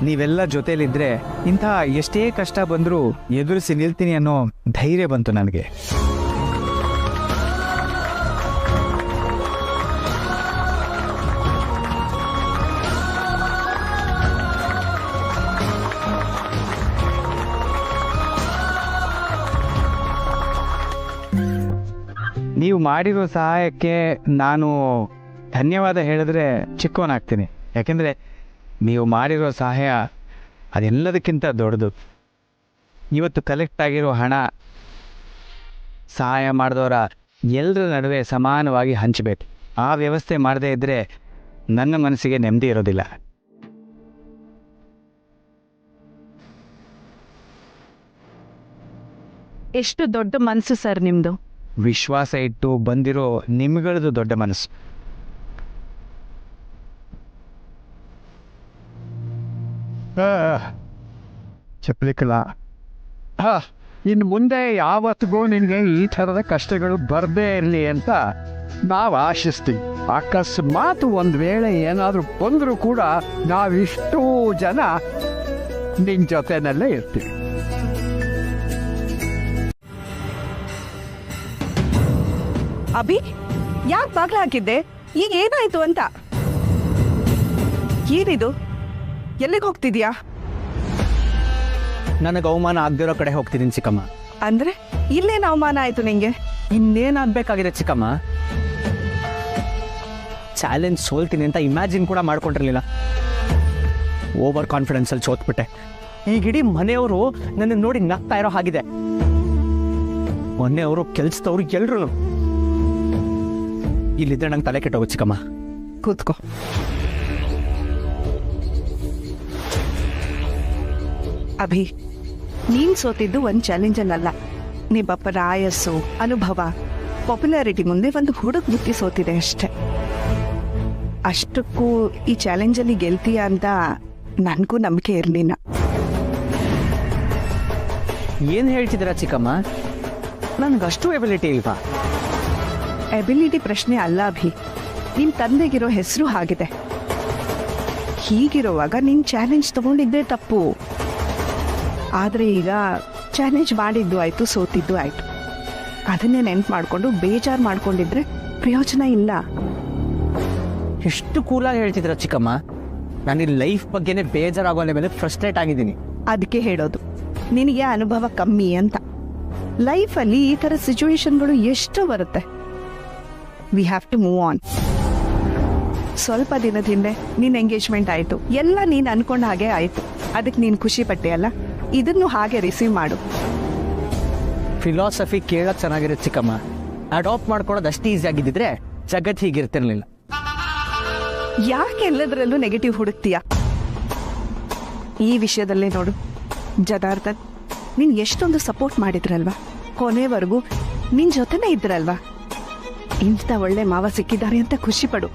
ನೀವೆಲ್ಲ ಜೊತೆಲಿದ್ರೆ ಇಂಥ ಎಷ್ಟೇ ಕಷ್ಟ ಬಂದರೂ ಎದುರಿಸಿ ನಿಲ್ತೀನಿ ಅನ್ನೋ ಧೈರ್ಯ ಬಂತು ನನಗೆ. ನೀವು ಮಾಡಿರೋ ಸಹಾಯಕ್ಕೆ ನಾನು ಧನ್ಯವಾದ ಹೇಳಿದ್ರೆ ಚಿಕ್ಕವನಾಗ್ತೀನಿ. ಯಾಕೆಂದರೆ ನೀವು ಮಾಡಿರೋ ಸಹಾಯ ಅದೆಲ್ಲದಕ್ಕಿಂತ ದೊಡ್ಡದು. ಇವತ್ತು ಕಲೆಕ್ಟ್ ಆಗಿರೋ ಹಣ ಸಹಾಯ ಮಾಡಿದವರ ಎಲ್ಲರ ನಡುವೆ ಸಮಾನವಾಗಿ ಹಂಚಬೇಕು. ಆ ವ್ಯವಸ್ಥೆ ಮಾಡದೇ ಇದ್ದರೆ ನನ್ನ ಮನಸ್ಸಿಗೆ ನೆಮ್ಮದಿ ಇರೋದಿಲ್ಲ. ಎಷ್ಟು ದೊಡ್ಡ ಮನಸ್ಸು ಸರ್ ನಿಮ್ದು. ವಿಶ್ವಾಸ ಇಟ್ಟು ಬಂದಿರೋ ನಿಮ್ಗಳದ್ದು ದೊಡ್ಡ ಮನಸ್ಸು. ಚಪ್ಪಲಿಕಲ್ಲ. ಇನ್ನು ಮುಂದೆ ಯಾವತ್ತಿಗೂ ನಿನಗೆ ಈ ಥರದ ಕಷ್ಟಗಳು ಬರದೇ ಇರಲಿ ಅಂತ ನಾವು ಆಶಿಸ್ತೀವಿ. ಅಕಸ್ಮಾತ್ ಒಂದು ವೇಳೆ ಏನಾದರೂ ಬಂದರೂ ಕೂಡ ನಾವಿಷ್ಟೂ ಜನ ನಿನ್ನ ಜೊತೆನಲ್ಲೇ ಇರ್ತೀವಿ. ಅಭಿ, ಯಾಕೆ ಬಾಗ್ಲ ಹಾಕಿದ್ದೆ? ಈಗ ಏನಾಯ್ತು ಅಂತ? ಏನಿದು? ಎಲ್ಲಿಗೆ ಹೋಗ್ತಿದ್ಯಾ? ನನಗೆ ಅವಮಾನ ಆಗದಿರೋ ಕಡೆ ಹೋಗ್ತಿದ್ದೀನಿ ಚಿಕ್ಕಮ್ಮ. ಅಂದ್ರೆ ಇಲ್ಲೇನು ಅವಮಾನ ಆಯ್ತು ನಿಂಗೆ? ಇನ್ನೇನಾಗಬೇಕಾಗಿದೆ ಚಿಕ್ಕಮ್ಮ? ಚಾಲೆಂಜ್ ಸೋಲ್ತೀನಿ ಅಂತ ಇಮ್ಯಾಜಿನ್ ಕೂಡ ಮಾಡ್ಕೊಂಡಿರಲಿಲ್ಲ. ಓವರ್ ಕಾನ್ಫಿಡೆನ್ಸಲ್ಲಿ ಸೋತ್ಬಿಟ್ಟೆ. ಈಗ ಇಡೀ ಮನೆಯವರು ನನ್ನ ನೋಡಿ ನಗ್ತಾ ಇರೋ ಹಾಗಿದೆ. ಮೊನ್ನೆಯವರು ಕೆಲ್ಸದವ್ರು ಎಲ್ರು ಇಲ್ಲಿದ್ದರೆ ನಂಗೆ ತಲೆ ಕೆಟ್ಟೋಗು ಚಿಕ್ಕಮ್ಮ. ಕೂತ್ಕೋ. ಅಭಿ, ನೀನ್ ಸೋತಿದ್ದು ಒಂದು ಚಾಲೆಂಜಲ್ಲಲ್ಲ. ನಿಮ್ಮಪ್ಪನ ಆಯಸ್ಸು, ಅನುಭವ, ಪಾಪ್ಯುಲಾರಿಟಿ ಮುಂದೆ ಒಂದು ಹುಡುಗ ಬುದ್ಧಿ ಸೋತಿದೆ ಅಷ್ಟೆ. ಅಷ್ಟಕ್ಕೂ ಈ ಚಾಲೆಂಜಲ್ಲಿ ಗೆಲ್ತೀಯ ಅಂತ ನನಗೂ ನಂಬಿಕೆ ಇರಲಿಲ್ಲ. ಏನು ಹೇಳ್ತಿದ್ದೀರಾ ಚಿಕ್ಕಮ್ಮ? ನನಗಷ್ಟು ಎಬಿಲಿಟಿ ಇಲ್ವಾ? ಎಬಿಲಿಟಿ ಪ್ರಶ್ನೆ ಅಲ್ಲ ಅಭಿ. ನಿನ್ನ ತಂದೆಗಿರೋ ಹೆಸರು ಹಾಗಿದೆ. ಹೀಗಿರುವಾಗ ನಿನ್ನ ಚಾಲೆಂಜ್ ತಗೊಂಡಿದ್ದೇ ತಪ್ಪು. ಆದರೆ ಈಗ ಚಾಲೆಂಜ್ ಮಾಡಿದ್ದು ಆಯಿತು, ಸೋತಿದ್ದು ಆಯಿತು. ಅದನ್ನೇ ನೆನ್ಪು ಮಾಡಿಕೊಂಡು ಬೇಜಾರು ಮಾಡ್ಕೊಂಡಿದ್ರೆ ಪ್ರಯೋಜನ ಇಲ್ಲ. ಎಷ್ಟು ಕೂಲಾಗಿ ಹೇಳ್ತಿದ್ರ ಚಿಕ್ಕಮ್ಮ. ನಾನು ಈ ಲೈಫ್ ಬಗ್ಗೆನೇ ಬೇಜಾರಾಗೋ ಮೇಲೆ ಫ್ರಸ್ಟ್ರೇಟ್ ಆಗಿದ್ದೀನಿ. ಅದಕ್ಕೆ ಹೇಳೋದು ನಿನಗೆ ಅನುಭವ ಕಮ್ಮಿ ಅಂತ. ಲೈಫಲ್ಲಿ ಈ ಥರ ಸಿಚುವೇಶನ್ಗಳು ಎಷ್ಟು ಬರುತ್ತೆ. We have to move on. ಸ್ವಲ್ಪ ದಿನದ ಹಿಂದೆ ನಿನ್ನ ಎಂಗೇಜ್ಮೆಂಟ್ ಆಯಿತು, ಎಲ್ಲ ನೀನು ಅನ್ಕೊಂಡ ಹಾಗೆ ಆಯಿತು. ಅದಕ್ಕೆ ನೀನು ಖುಷಿ ಪಟ್ಟೆ ಅಲ್ಲ, ಇದನ್ನು ಹಾಗೆ ರಿಸೀವ್ ಮಾಡು. ಫಿಲಾಸಫಿ ಕೇಳೋಕೆ ಚೆನ್ನಾಗಿರುತ್ತೆ ಚಿಕ್ಕಮ್ಮ. ಅಡಾಪ್ಟ್ ಮಾಡ್ಕೊಳ್ಳೋದು ಅಷ್ಟು ಈಸಿ ಆಗಿದ್ದಿದ್ರೆ ಜಗತ್ತು ಹೀಗಿರ್ತಿರ್ಲಿಲ್ಲ. ಯಾಕೆ ಎಲ್ಲದರಲ್ಲೂ ನೆಗೆಟಿವ್ ಹುಡುಕ್ತೀಯ? ಈ ವಿಷಯದಲ್ಲೇ ನೋಡು, ಜನಾರ್ದನ್ ನೀನು ಎಷ್ಟೊಂದು ಸಪೋರ್ಟ್ ಮಾಡಿದ್ರಲ್ವಾ, ಕೊನೆವರೆಗೂ ನಿನ್ನ ಜೊತೆನೇ ಇದ್ರಲ್ವಾ. ಇಂಥ ಒಳ್ಳೆ ಮಾವ ಸಿಕ್ಕಿದ್ದಾರೆ ಅಂತ ಖುಷಿ ಪಡು.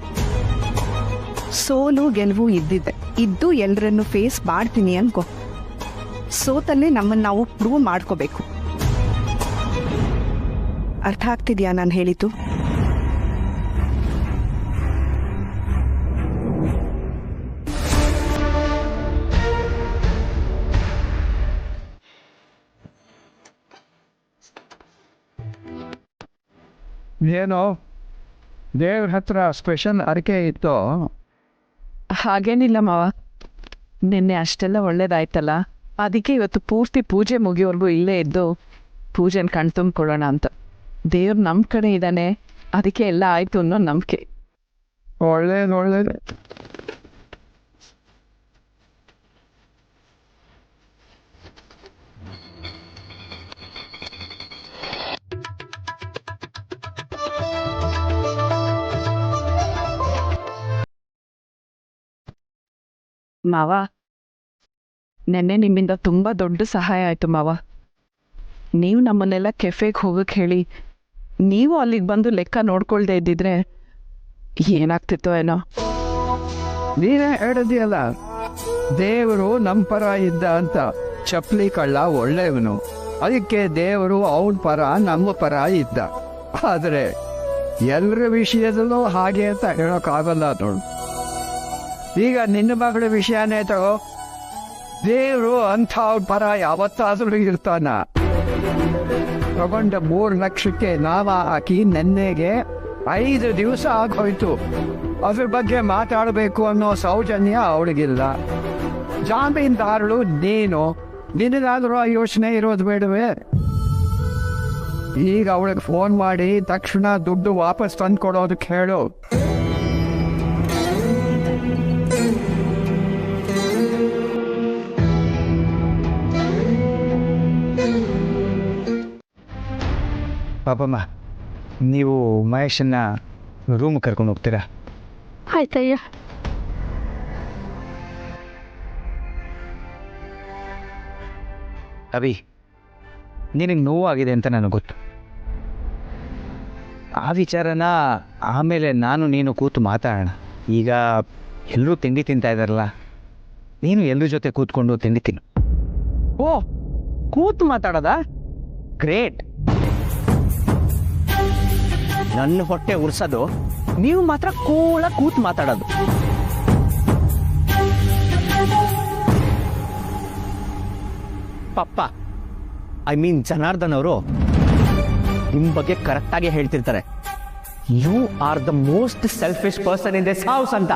ಸೋಲು ಗೆಲುವು ಇದ್ದು ಎಲ್ಲರನ್ನು ಫೇಸ್ ಮಾಡ್ತೀನಿ ಅನ್ಕೋ. ಸೋತಲ್ಲೇ ನಮ್ಮನ್ನು ನಾವು ಪ್ರೂವ್ ಮಾಡ್ಕೋಬೇಕು. ಅರ್ಥ ಆಗ್ತಿದ್ಯಾ ನಾನು ಹೇಳಿದ್ದು? ಏನೋ ದೇವ್ರ ಹತ್ರ ಸ್ಪೆಷಲ್ ಅರಿಕೆ ಇತ್ತು? ಹಾಗೇನಿಲ್ಲ ಮಾವ, ನಿನ್ನೆ ಅಷ್ಟೆಲ್ಲ ಒಳ್ಳೇದಾಯ್ತಲ್ಲ, ಅದಕ್ಕೆ ಇವತ್ತು ಪೂರ್ತಿ ಪೂಜೆ ಮುಗಿಯೋರ್ಗೂ ಇಲ್ಲೇ ಇದ್ದು ಪೂಜೆನ ಕಣ್ತುಂಬಿಕೊಳ್ಳೋಣ ಅಂತ. ದೇವ್ರು ನಮ್ಮ ಕಡೆ ಇದ್ದಾನೆ, ಅದಕ್ಕೆ ಎಲ್ಲ ಆಯಿತು ಅನ್ನೋ ನಂಬಿಕೆ. ಒಳ್ಳೇದು. ಮಾವ, ನೆನ್ನೆ ನಿಮ್ಮಿಂದ ತುಂಬ ದೊಡ್ಡ ಸಹಾಯ ಆಯಿತು ಮಾವ. ನೀವು ನಮ್ಮನ್ನೆಲ್ಲ ಕೆಫೆಗೆ ಹೋಗಕ್ಕೆ ಹೇಳಿ ನೀವು ಅಲ್ಲಿಗೆ ಬಂದು ಲೆಕ್ಕ ನೋಡ್ಕೊಳ್ದೇ ಇದ್ದಿದ್ರೆ ಏನಾಗ್ತಿತ್ತೋ ಏನೋ. ನೀನೇ ಹೇಳಿದೆಯಲ್ಲ, ದೇವರು ನಮ್ಮ ಪರ ಇದ್ದ ಅಂತ. ಚಪ್ಪಲಿ ಕಳ್ಳ ಒಳ್ಳೆಯವನು, ಅದಕ್ಕೆ ದೇವರು ಅವನ ಪರ ನಮ್ಮ ಪರ ಇದ್ದ. ಆದರೆ ಎಲ್ಲರ ವಿಷಯದಲ್ಲೂ ಹಾಗೆ ಅಂತ ಹೇಳೋಕ್ಕಾಗಲ್ಲ ನೋಡು. ಈಗ ನಿನ್ನ ಮಗಳ ವಿಷಯನೇ ತಗೋ, ದೇವರು ಅಂಥ ಅವ್ರ ಪರ ಯಾವತ್ತಾದರೂ ಇರ್ತಾನ. ತಗೊಂಡ 3 ಲಕ್ಷಕ್ಕೆ ನಾವ ಹಾಕಿ ನೆನ್ನೆಗೆ 5 ದಿವಸ ಆಗೋಯ್ತು. ಅದ್ರ ಬಗ್ಗೆ ಮಾತಾಡಬೇಕು ಅನ್ನೋ ಸೌಜನ್ಯ ಅವಳಿಗಿಲ್ಲ. ಜಾಮೀನ್ದಾರಳು ನೀನು, ನಿನಗಾದರೂ ಆ ಯೋಚನೆ ಇರೋದು ಬೇಡವೇ? ಈಗ ಅವಳಿಗೆ ಫೋನ್ ಮಾಡಿ ತಕ್ಷಣ ದುಡ್ಡು ವಾಪಸ್ ತಂದು ಕೊಡೋದಕ್ಕೆ ಹೇಳು. ಪಾಪಮ್ಮ, ನೀವು ಮಹೇಶನ್ನ ರೂಮ್ ಕರ್ಕೊಂಡು ಹೋಗ್ತೀರಾ? ಆಯ್ತಯ್ಯ. ಅಭಿ, ನಿನಗೆ ನೋವಾಗಿದೆ ಅಂತ ನನಗೆ ಗೊತ್ತು. ಆ ವಿಚಾರನ ಆಮೇಲೆ ನಾನು ನೀನು ಕೂತು ಮಾತಾಡೋಣ. ಈಗ ಎಲ್ಲರೂ ತಿಂಡಿ ತಿಂತಾ ಇದ್ದಾರಲ್ಲ, ನೀನು ಎಲ್ಲರ ಜೊತೆ ಕೂತ್ಕೊಂಡು ತಿಂಡಿ ತಿನ್ನು. ಓ, ಕೂತು ಮಾತಾಡೋದಾ? ಗ್ರೇಟ್. ನನ್ನ ಹೊಟ್ಟೆ ಉರ್ಸೋದು, ನೀವು ಮಾತ್ರ ಕೂಲಾಗಿ ಕೂತು ಮಾತಾಡೋದು. ಪಪ್ಪ, ಐ ಮೀನ್ ಜನಾರ್ದನ್ ಅವರು ನಿಮ್ಮ ಬಗ್ಗೆ ಕರೆಕ್ಟಾಗಿ ಹೇಳ್ತಿರ್ತಾರೆ. You are the most selfish person in this house ಅಂತ.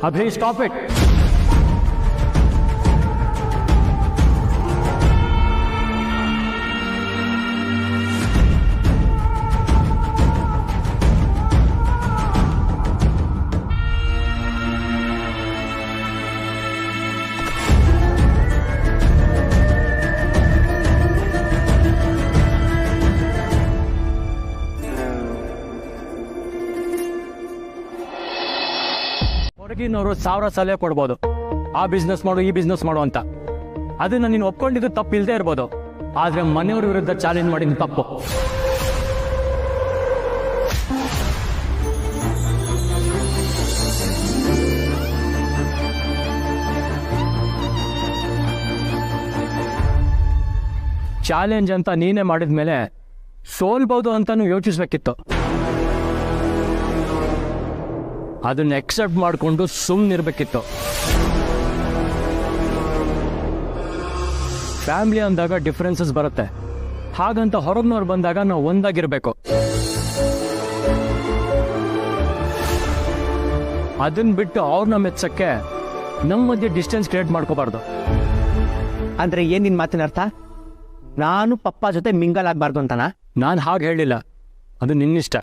Abhi, stop it. ಹೊರಗಿನವರು 1000 ಸಲಹೆ ಕೊಡ್ಬೋದು, ಆ ಬಿಸ್ನೆಸ್ ಮಾಡು, ಈ ಬಿಸ್ನೆಸ್ ಮಾಡು ಅಂತ. ಅದನ್ನ ನೀನು ಒಪ್ಕೊಂಡಿದ್ದು ತಪ್ಪಿಲ್ಲದೆ ಇರ್ಬೋದು, ಆದ್ರೆ ಮನೆಯವ್ರ ವಿರುದ್ಧ ಚಾಲೆಂಜ್ ಮಾಡಿದ ತಪ್ಪು. ಚಾಲೆಂಜ್ ಅಂತ ನೀನೇ ಮಾಡಿದ್ಮೇಲೆ ಸೋಲ್ಬೋದು ಅಂತಾನು ಯೋಚಿಸ್ಬೇಕಿತ್ತು. ಅದನ್ನ ಎಕ್ಸೆಪ್ಟ್ ಮಾಡಿಕೊಂಡು ಸುಮ್ಮನಿರ್ಬೇಕಿತ್ತು. ಫ್ಯಾಮಿಲಿ ಅಂದಾಗ ಡಿಫ್ರೆನ್ಸಸ್ ಬರುತ್ತೆ, ಹಾಗಂತ ಹೊರಗ್ನವ್ರು ಬಂದಾಗ ನಾವು ಒಂದಾಗಿರ್ಬೇಕು. ಅದನ್ನ ಬಿಟ್ಟು ಅವ್ರನ್ನ ಮೆಚ್ಚಕ್ಕೆ ನಮ್ಮ ಮಧ್ಯೆ ಡಿಸ್ಟೆನ್ಸ್ ಕ್ರಿಯೇಟ್ ಮಾಡ್ಕೋಬಾರ್ದು. ಅಂದ್ರೆ ಏನ್ ನಿನ್ ಮಾತಿನ ಅರ್ಥ? ನಾನು ಪಪ್ಪ ಜೊತೆ ಮಿಂಗಲ್ ಆಗ್ಬಾರ್ದು ಅಂತನಾ? ನಾನು ಹಾಗೆ ಹೇಳಿಲ್ಲ, ಅದು ನಿನ್ನಿಷ್ಟ.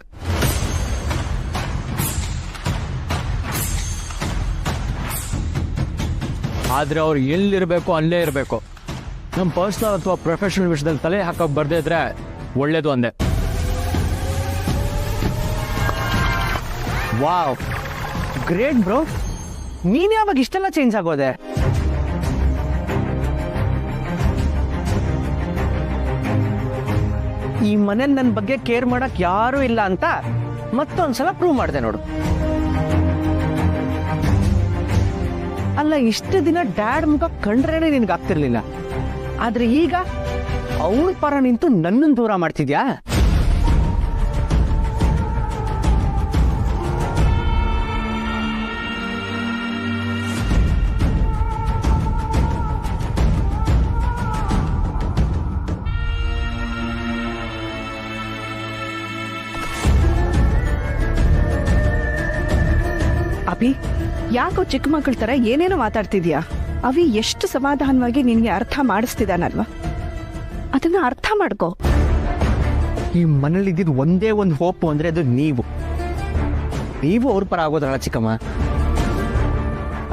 ಆದರೆ ಅವ್ರು ಎಲ್ಲಿರಬೇಕು ಅಲ್ಲೇ ಇರಬೇಕು. ನಮ್ಮ ಪರ್ಸ್ನಲ್ ಅಥವಾ ಪ್ರೊಫೆಷನಲ್ ವಿಷಯದಲ್ಲಿ ತಲೆ ಹಾಕೋಕೆ ಬರ್ದೇ ಇದ್ರೆ ಒಳ್ಳೇದು ಅಂದೆ. Wow, great bro. ನೀನ್ ಯಾವಾಗ ಇಷ್ಟೆಲ್ಲ ಚೇಂಜ್ ಆಗೋದೆ? ಈ ಮನೇಲಿ ನನ್ನ ಬಗ್ಗೆ ಕೇರ್ ಮಾಡಕ್ ಯಾರೂ ಇಲ್ಲ ಅಂತ ಮತ್ತೊಂದ್ಸಲ ಪ್ರೂವ್ ಮಾಡಿದೆ ನೋಡು. ಅಲ್ಲ, ಇಷ್ಟು ದಿನ ಡ್ಯಾಡ್ ಮುಖ ಕಂಡ್ರೇನೆ ನಿನ್ಗೆ ಆಗ್ತಿರ್ಲಿಲ್ಲ, ಆದ್ರೆ ಈಗ ಅವಳ ಪರ ನಿಂತು ನನ್ನನ್ನು ದೂರ ಮಾಡ್ತಿದ್ಯಾ? ಅಭಿ, ಯಾಕೋ ಚಿಕ್ಕ ಮಕ್ಕಳ ತರ ಏನೇನೋ ಮಾತಾಡ್ತಿದ್ಯಾ? ಅವಿ ಎಷ್ಟು ಸಮಾಧಾನವಾಗಿ ನಿನ್ಗೆ ಅರ್ಥ ಮಾಡಿಸ್ತಿದ್ದಾನಲ್ವಾ, ಅದನ್ನ ಅರ್ಥ ಮಾಡ್ಕೋ. ಈ ಮನೇಲಿ ಇದ್ದಿದ್ದು ಒಂದೇ ಒಂದು ಹೋಪ್ ಅಂದ್ರೆ ಅದು ನೀವು ಅವ್ರ ಪರ ಆಗೋದ್ರಲ್ಲ ಚಿಕ್ಕಮ್ಮ.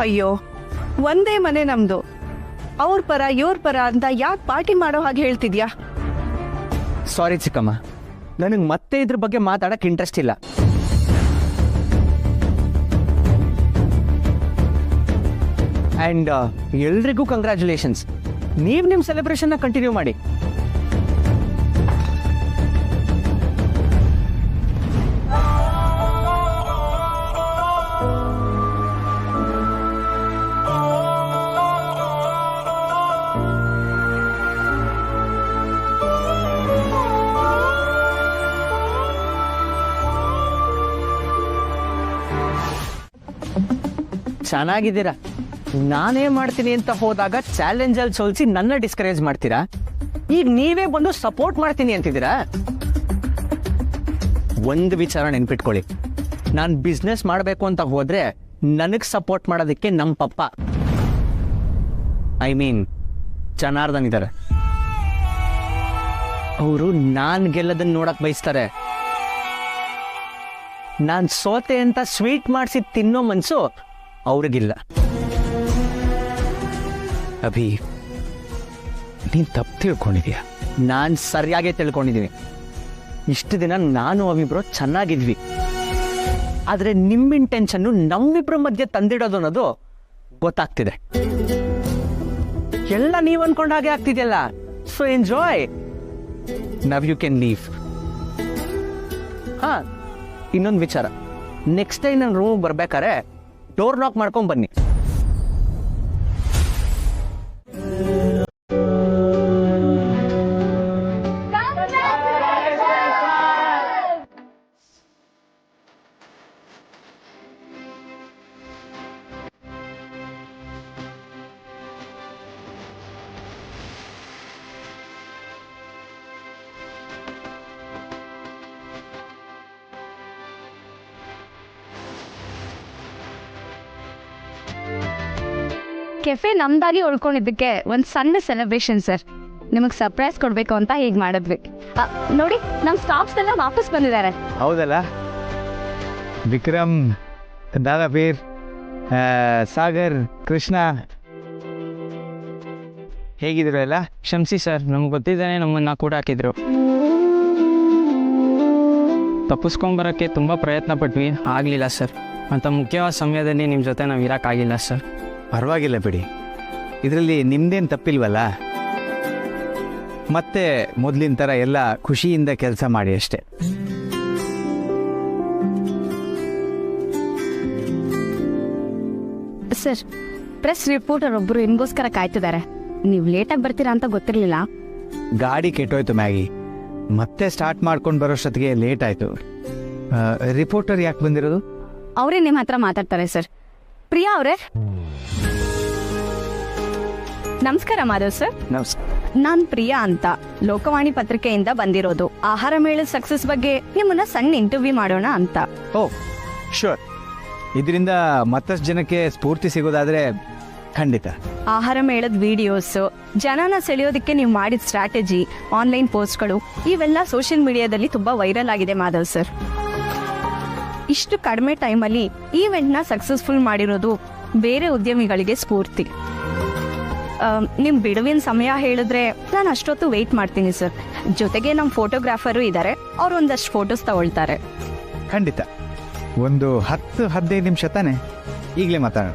ಅಯ್ಯೋ, ಒಂದೇ ಮನೆ ನಮ್ದು, ಅವ್ರ ಪರ ಇವ್ರ ಪರ ಅಂತ ಯಾಕೆ ಪಾರ್ಟಿ ಮಾಡೋ ಹಾಗೆ ಹೇಳ್ತಿದ್ಯಾ? ಸಾರಿ ಚಿಕ್ಕಮ್ಮ, ನನಗೆ ಮತ್ತೆ ಇದ್ರ ಬಗ್ಗೆ ಮಾತಾಡಕ್ ಇಂಟ್ರೆಸ್ಟ್ ಇಲ್ಲ. ಆ್ಯಂಡ್ ಎಲ್ರಿಗೂ ಕಂಗ್ರ್ಯಾಚುಲೇಷನ್ಸ್. ನೀವು ನಿಮ್ಮ ಸೆಲೆಬ್ರೇಷನ್ನ ಕಂಟಿನ್ಯೂ ಮಾಡಿ. ಚೆನ್ನಾಗಿದ್ದೀರಾ? ನಾನೇ ಮಾಡ್ತೀನಿ ಅಂತ ಹೋದಾಗ ಚಾಲೆಂಜಲ್ಲಿ ಸೋಲ್ಸಿ ನನ್ನ ಡಿಸ್ಕರೇಜ್ ಮಾಡ್ತೀರಾ. ಈಗ ನೀವೇ ಬಂದು ಸಪೋರ್ಟ್ ಮಾಡ್ತೀನಿ ಅಂತಿದ್ದೀರಾ. ಒಂದು ವಿಚಾರ ನೆನ್ಪಿಟ್ಕೊಳ್ಳಿ, ನಾನು ಬಿಸ್ನೆಸ್ ಮಾಡಬೇಕು ಅಂತ ಹೋದ್ರೆ ನನಗೆ ಸಪೋರ್ಟ್ ಮಾಡೋದಕ್ಕೆ ನಮ್ಮ ಪಪ್ಪ, ಐ ಮೀನ್ ಜನಾರ್ದನ್ ಇದ್ದಾರೆ. ಅವರು ನಾನು ಗೆಲ್ಲದನ್ನ ನೋಡಕ್ ಬಯಸ್ತಾರೆ. ನಾನು ಸೋತೆ ಅಂತ ಸ್ವೀಟ್ ಮಾಡಿಸಿ ತಿನ್ನೋ ಮನ್ಸು ಅವ್ರಿಗಿಲ್ಲ. ಅಭಿ, ನೀನ್ ತಪ್ಪು ತಿಳ್ಕೊಂಡಿದ್ಯಾ. ನಾನು ಸರಿಯಾಗೇ ತಿಳ್ಕೊಂಡಿದ್ದೀನಿ. ಇಷ್ಟು ದಿನ ನಾನು ಅವಿಬ್ರು ಚೆನ್ನಾಗಿದ್ವಿ, ಆದ್ರೆ ನಿಮ್ಮ ಇಂಟೆನ್ಷನ್ನು ನಮ್ಮಿಬ್ರ ಮಧ್ಯೆ ತಂದಿಡೋದು ಅನ್ನೋದು ಗೊತ್ತಾಗ್ತಿದೆ. ಎಲ್ಲ ನೀವು ಅನ್ಕೊಂಡ ಹಾಗೆ ಆಗ್ತಿದೆಯಲ್ಲ. So enjoy, now you can leave. ಹಾ, ಇನ್ನೊಂದು ವಿಚಾರ, ನೆಕ್ಸ್ಟ್ ಟೈಮ್ ನಾನು ರೂಮಿಗೆ ಬರ್ಬೇಕಾರೆ ಡೋರ್ ನಾಕ್ ಮಾಡ್ಕೊಂಡ್ ಬನ್ನಿ. ಕೆಫೆ ನಮ್ದಾಗಿ ಉಳ್ಕೊಂಡಿದ್ದಕ್ಕೆ ಒಂದು ಸಣ್ಣ ಸೆಲೆಬ್ರೇಷನ್ ಸರ್. ನಿಮಗೆ ಸರ್ಪ್ರೈಸ್ ಕೊಡಬೇಕು ಅಂತ ಹೀಗೆ ಮಾಡಿದ್ವಿ. ನೋಡಿ, ನಮ್ಮ ಸ್ಟಾಫ್ಸ್ ಎಲ್ಲ ವಾಪಸ್ ಬಂದಿದ್ದಾರೆ. ಹೌದಲ್ಲ ವಿಕ್ರಮ್, ದಾದಾಪೀರ್, ಸಾಗರ್, ಕೃಷ್ಣ, ಹೇಗಿದ್ರು ಎಲ್ಲ? ಕ್ಷಮಿಸಿ ಸರ್, ನಮ್ಗೆ ಗೊತ್ತಿದ್ದಾನೆ ನಮ್ಮನ್ನು ಕೂಡ ಹಾಕಿದ್ರು. ತಪ್ಪಿಸ್ಕೊಂಬರೋಕ್ಕೆ ತುಂಬ ಪ್ರಯತ್ನ ಪಟ್ವಿ, ಆಗಲಿಲ್ಲ ಸರ್. ಅಂತ ಮುಖ್ಯವಾದ ಸಮಯದಲ್ಲಿ ನಿಮ್ಮ ಜೊತೆ ನಾವು ಇರೋಕ್ಕಾಗಿಲ್ಲ ಸರ್. ಪರವಾಗಿಲ್ಲ ಬಿಡಿ, ಇದರಲ್ಲಿ ನಿಮ್ದೇನು ತಪ್ಪಿಲ್ವಲ್ಲ. ಮತ್ತೆ ಮೊದಲಿನ ಥರ ಎಲ್ಲ ಖುಷಿಯಿಂದ ಕೆಲಸ ಮಾಡಿ ಅಷ್ಟೆ. ಸರ್, ಪ್ರೆಸ್ ರಿಪೋರ್ಟರ್ ಒಬ್ಬರು ನಿಮಗೋಸ್ಕರ ಕಾಯ್ತಿದ್ದಾರೆ. ನೀವು ಲೇಟಾಗಿ ಬರ್ತೀರಾ ಅಂತ ಗೊತ್ತಿರಲಿಲ್ಲ. ಗಾಡಿ ಕೆಟ್ಟೋಯ್ತು ಮ್ಯಾಗಿ. ಮತ್ತೆ ಸ್ಟಾರ್ಟ್ ಮಾಡ್ಕೊಂಡು ಬರೋಷ್ಟೊತ್ತಿಗೆ ಲೇಟ್ ಆಯಿತು. ರಿಪೋರ್ಟರ್ ಯಾಕೆ ಬಂದಿರೋದು? ಅವರೇ ನಿಮ್ಮ ಹತ್ರ ಮಾತಾಡ್ತಾರೆ ಸರ್. ಪ್ರಿಯಾ ಅವರೇ, ನಮಸ್ಕಾರ ಮಾಧವ್ ಸರ್. ನಾನ್ ಪ್ರಿಯಾ ಅಂತ, ಲೋಕವಾಣಿ ಪತ್ರಿಕೆಯಿಂದ ಬಂದಿರೋದು. ಆಹಾರ ಮೇಳದ ಸಕ್ಸಸ್ ಬಗ್ಗೆ ನಿಮ್ಮನ್ನ ಸಣ್ಣ ಇಂಟರ್ವ್ಯೂ ಮಾಡೋಣ ಅಂತ. ಓ ಶೋರ್. ಇದರಿಂದ ಮತ್ತಷ್ಟು ಜನಕ್ಕೆ ಸ್ಫೂರ್ತಿ ಸಿಗೋದಾದರೆ ಖಂಡಿತ. ಆಹಾರ ಮೇಳದ ವಿಡಿಯೋಸ್, ಜನನ ಸೆಳೆಯೋದಕ್ಕೆ ನೀವು ಮಾಡಿದ ಸ್ಟ್ರಾಟಜಿ, ಆನ್ಲೈನ್ ಪೋಸ್ಟ್ಗಳು ಇವೆಲ್ಲ ಸೋಷಿಯಲ್ ಮೀಡಿಯಾದಲ್ಲಿ ತುಂಬಾ ವೈರಲ್ ಆಗಿದೆ ಮಾಧವ್ ಸರ್. ಇಷ್ಟು ಕಡಿಮೆ ಟೈಮಲ್ಲಿ ಈವೆಂಟ್ನ ಸಕ್ಸಸ್ಫುಲ್ ಮಾಡಿರೋದು ಬೇರೆ ಉದ್ಯಮಿಗಳಿಗೆ ಸ್ಫೂರ್ತಿ. ನಿಮ್ ಬಿಡುವಿನ ಸಮಯ ಹೇಳಿದ್ರೆ ನಾನು ಅಷ್ಟೊತ್ತು ವೆಯ್ಟ್ ಮಾಡ್ತೀನಿ ಸರ್. ಜೊತೆಗೆ ನಮ್ಮ ಫೋಟೋಗ್ರಾಫರು ಇದ್ದಾರೆ, ಅವ್ರು ಒಂದಷ್ಟು ಫೋಟೋಸ್ ತಗೊಳ್ತಾರೆ. ಖಂಡಿತ. ಒಂದು 10-15 ನಿಮಿಷ ತಾನೆ, ಈಗಲೇ ಮಾತಾಡೋಣ.